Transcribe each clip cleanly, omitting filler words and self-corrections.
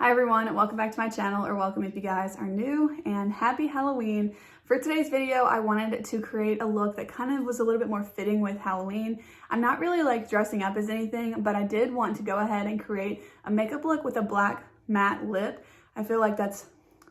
Hi everyone, welcome back to my channel, or welcome if you guys are new, and happy Halloween. For today's video, I wanted to create a look that kind of was a little bit more fitting with Halloween. I'm not really like dressing up as anything, but I did want to go ahead and create a makeup look with a black matte lip. I feel like that's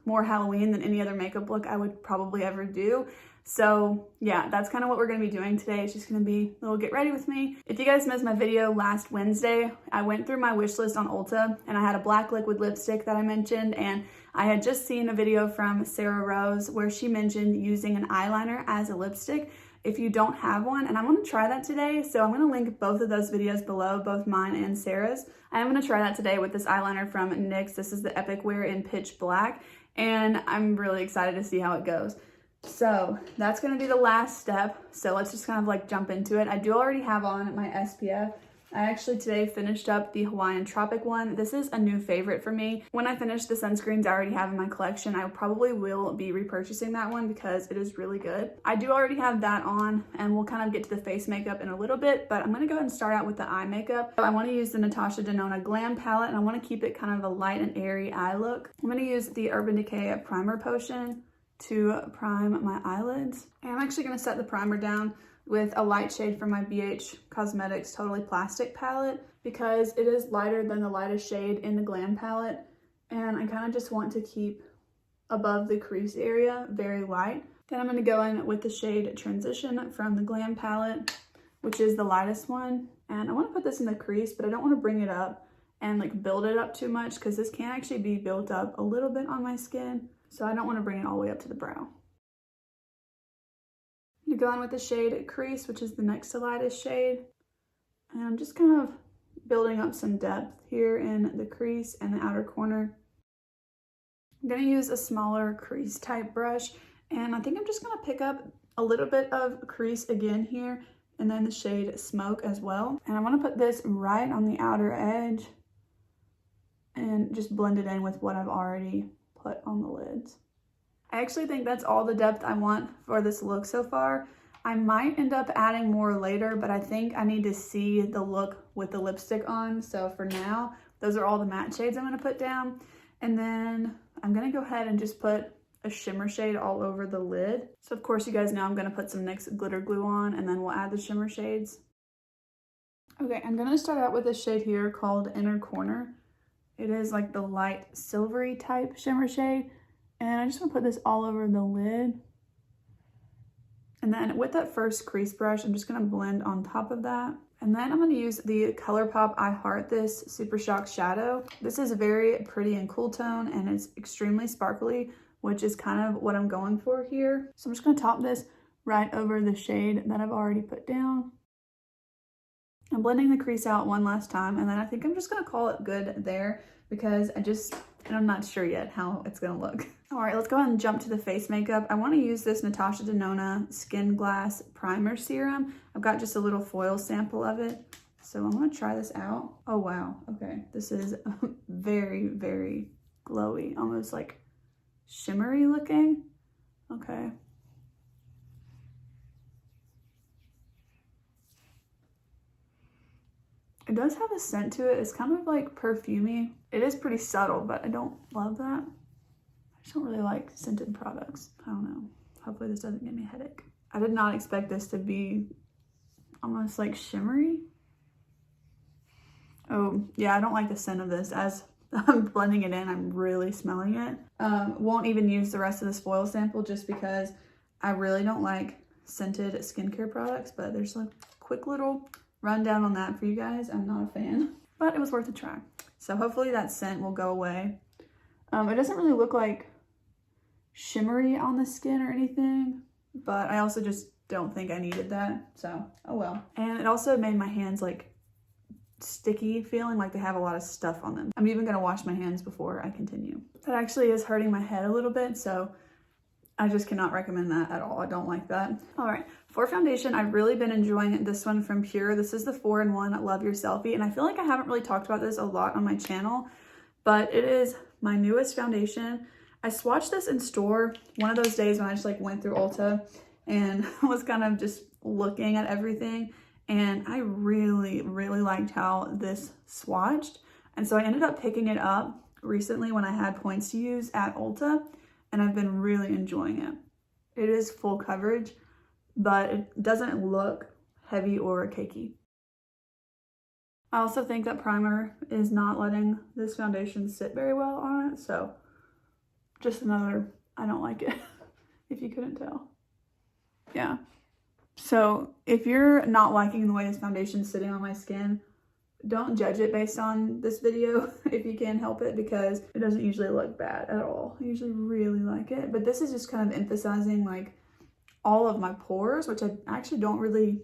more Halloween than any other makeup look I would probably ever do. So yeah, that's kind of what we're going to be doing today. It's just going to be a little get ready with me. If you guys missed my video last Wednesday, I went through my wish list on Ulta and I had a black liquid lipstick that I mentioned, and I had just seen a video from Sarah Rose where she mentioned using an eyeliner as a lipstick if you don't have one, and I'm going to try that today. So I'm going to link both of those videos below, both mine and Sarah's. I am going to try that today with this eyeliner from NYX. This is the Epic Wear in Pitch Black, and I'm really excited to see how it goes. So that's going to be the last step. So let's just kind of like jump into it. I do already have on my SPF. I actually today finished up the Hawaiian Tropic one. This is a new favorite for me. When I finish the sunscreens I already have in my collection, I probably will be repurchasing that one because it is really good. I do already have that on, and we'll kind of get to the face makeup in a little bit, but I'm going to go ahead and start out with the eye makeup. I want to use the Natasha Denona Glam palette, and I want to keep it kind of a light and airy eye look. I'm going to use the Urban Decay Primer Potion to prime my eyelids. And I'm actually going to set the primer down with a light shade from my BH Cosmetics Totally Plastic palette because it is lighter than the lightest shade in the Glam palette, and I kind of just want to keep above the crease area very light. Then I'm going to go in with the shade Transition from the Glam palette, which is the lightest one, and I want to put this in the crease, but I don't want to bring it up and like build it up too much because this can actually be built up a little bit on my skin. So I don't want to bring it all the way up to the brow. I'm going to go in with the shade Crease, which is the next to lightest shade. And I'm just kind of building up some depth here in the crease and the outer corner. I'm going to use a smaller crease type brush, and I think I'm just going to pick up a little bit of crease again here, and then the shade Smoke as well. And I want to put this right on the outer edge and just blend it in with what I've already put on the lids. I actually think that's all the depth I want for this look so far. I might end up adding more later, but I think I need to see the look with the lipstick on. So for now, those are all the matte shades I'm going to put down. And then I'm going to go ahead and just put a shimmer shade all over the lid. So of course you guys know I'm going to put some NYX glitter glue on, and then we'll add the shimmer shades. Okay, I'm going to start out with a shade here called Inner Corner. It is like the light silvery type shimmer shade, and I just want to put this all over the lid. And then with that first crease brush, I'm just going to blend on top of that. And then I'm going to use the ColourPop I Heart This Super Shock Shadow. This is a very pretty and cool tone, and it's extremely sparkly, which is kind of what I'm going for here. So I'm just going to top this right over the shade that I've already put down. I'm blending the crease out one last time, and then I think I'm just going to call it good there because I'm not sure yet how it's going to look. All right, let's go ahead and jump to the face makeup. I want to use this Natasha Denona Skin Glass Primer Serum. I've got just a little foil sample of it, so I'm going to try this out. Oh, wow. Okay, this is very, very glowy, almost like shimmery looking. Okay. It does have a scent to it. It's kind of like perfumey. It is pretty subtle, but I don't love that. I just don't really like scented products. I don't know. Hopefully this doesn't give me a headache. I did not expect this to be almost like shimmery. Oh, yeah, I don't like the scent of this. As I'm blending it in, I'm really smelling it. Won't even use the rest of this foil sample just because I really don't like scented skincare products, but there's a quick little rundown on that for you guys. I'm not a fan, but it was worth a try. So hopefully that scent will go away. It doesn't really look like shimmery on the skin or anything, but I also just don't think I needed that. So, oh well. And it also made my hands like sticky, feeling like they have a lot of stuff on them. I'm even gonna wash my hands before I continue. That actually is hurting my head a little bit, so I just cannot recommend that at all. I don't like that. All right, for foundation, I've really been enjoying this one from Pure. This is the 4-in-1 Love Your Selfie, and I feel like I haven't really talked about this a lot on my channel, but it is my newest foundation. I swatched this in store one of those days when I just like went through Ulta and was kind of just looking at everything, and I really, really liked how this swatched. And so I ended up picking it up recently when I had points to use at Ulta, and I've been really enjoying it. It is full coverage, but it doesn't look heavy or cakey. I also think that primer is not letting this foundation sit very well on it, so just another, I don't like it, if you couldn't tell. Yeah. So if you're not liking the way this foundation is sitting on my skin, don't judge it based on this video if you can help it, because it doesn't usually look bad at all. I usually really like it, but this is just kind of emphasizing like all of my pores, which I actually don't really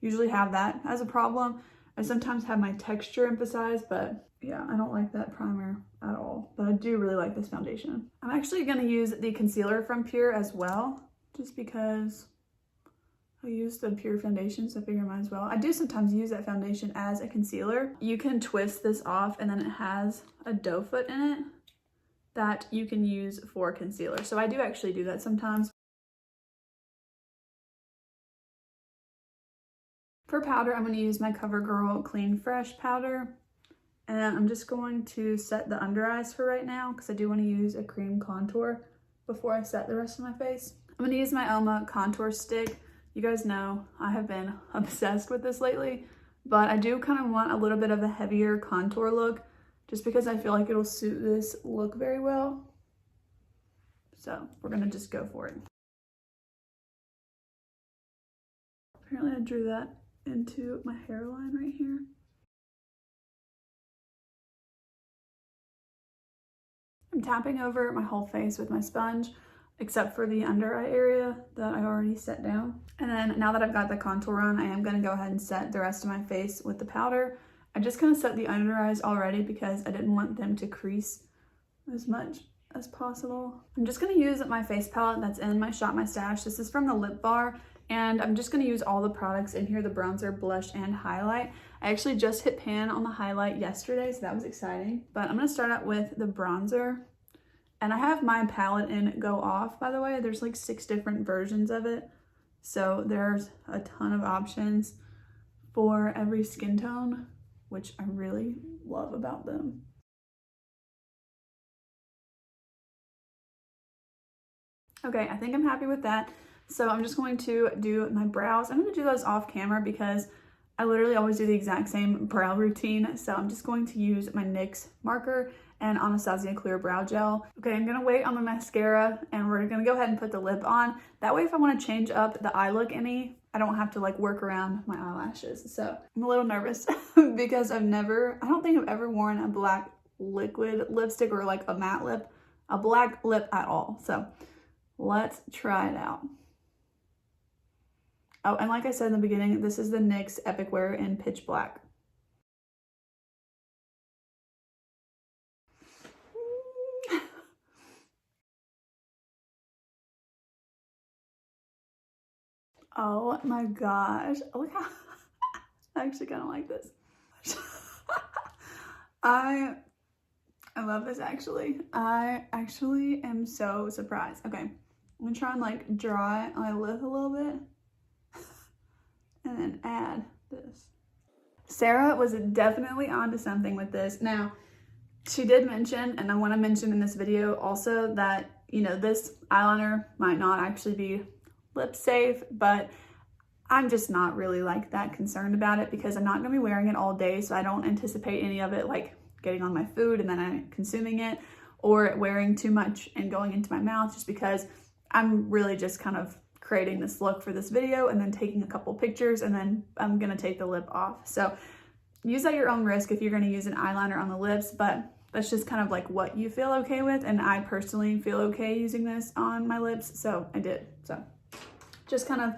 usually have that as a problem. I sometimes have my texture emphasized, but yeah, I don't like that primer at all, but I do really like this foundation. I'm actually gonna use the concealer from Pure as well, just because I use the Pure foundation, so I figure I might as well. I do sometimes use that foundation as a concealer. You can twist this off and then it has a doe foot in it that you can use for concealer. So I do actually do that sometimes. For powder, I'm going to use my CoverGirl Clean Fresh powder. And I'm just going to set the under eyes for right now because I do want to use a cream contour before I set the rest of my face. I'm going to use my Oma contour stick. You guys know I have been obsessed with this lately, but I do kind of want a little bit of a heavier contour look just because I feel like it'll suit this look very well. So we're going to just go for it. Apparently I drew that into my hairline right here. I'm tapping over my whole face with my sponge, except for the under eye area that I already set down. And then now that I've got the contour on, I am gonna go ahead and set the rest of my face with the powder. I just kind of set the under eyes already because I didn't want them to crease as much as possible. I'm just gonna use my face palette that's in my Shop My Stash. This is from the Lip Bar, and I'm just gonna use all the products in here, the bronzer, blush, and highlight. I actually just hit pan on the highlight yesterday, so that was exciting. But I'm gonna start out with the bronzer. And I have my palette in Go Off, by the way. There's like 6 different versions of it. So there's a ton of options for every skin tone, which I really love about them. Okay, I think I'm happy with that. So I'm just going to do my brows. I'm gonna do those off camera because I literally always do the exact same brow routine. So I'm just going to use my NYX marker and Anastasia Clear Brow Gel. Okay, I'm gonna wait on the mascara and we're gonna go ahead and put the lip on. That way if I wanna change up the eye look any, I don't have to like work around my eyelashes. So I'm a little nervous because I don't think I've ever worn a black liquid lipstick or like a matte lip, a black lip at all. So let's try it out. Oh, and like I said in the beginning, this is the NYX Epic Wear in Pitch Black. Oh my gosh. Look how I actually kind of like this. I love this actually. I actually am so surprised. Okay, I'm gonna try and like dry my lip a little bit and then add this. Sarah was definitely onto something with this. Now, she did mention, and I want to mention in this video also that, you know, this eyeliner might not actually be lip safe, but I'm just not really like that concerned about it because I'm not going to be wearing it all day, so I don't anticipate any of it like getting on my food and then I'm consuming it, or it wearing too much and going into my mouth, just because I'm really just kind of creating this look for this video and then taking a couple pictures and then I'm going to take the lip off. So use at your own risk if you're going to use an eyeliner on the lips, but that's just kind of like what you feel okay with, and I personally feel okay using this on my lips, so I did. So just kind of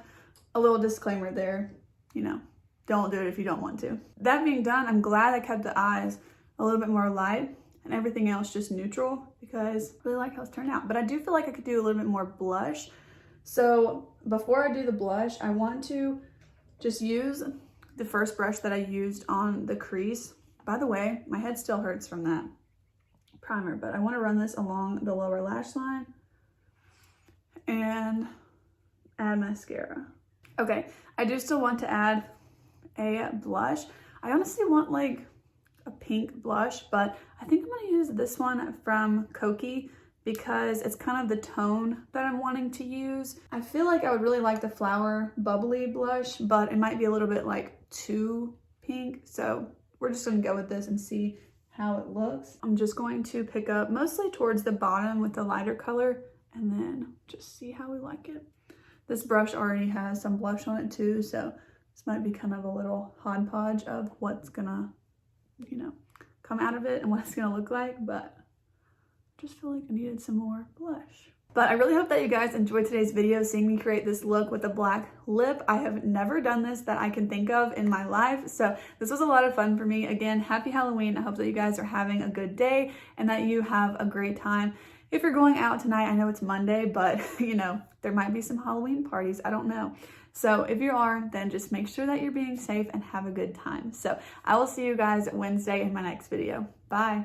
a little disclaimer there, you know, don't do it if you don't want to. That being done, I'm glad I kept the eyes a little bit more light and everything else just neutral because I really like how it's turned out. But I do feel like I could do a little bit more blush. So before I do the blush, I want to just use the first brush that I used on the crease. By the way, my head still hurts from that primer, but I want to run this along the lower lash line and add mascara. Okay, I do still want to add a blush. I honestly want like a pink blush, but I think I'm gonna use this one from Kokie because it's kind of the tone that I'm wanting to use. I feel like I would really like the Flower Bubbly blush, but it might be a little bit like too pink. So we're just gonna go with this and see how it looks. I'm just going to pick up mostly towards the bottom with the lighter color and then just see how we like it. This brush already has some blush on it too, so this might be kind of a little hodgepodge of what's gonna, you know, come out of it and what it's gonna look like, but just feel like I needed some more blush. But I really hope that you guys enjoyed today's video, seeing me create this look with a black lip. I have never done this that I can think of in my life, so this was a lot of fun for me. Again, happy Halloween. I hope that you guys are having a good day and that you have a great time. If you're going out tonight, I know it's Monday, but you know, there might be some Halloween parties, I don't know. So if you are, then just make sure that you're being safe and have a good time. So I will see you guys Wednesday in my next video. Bye.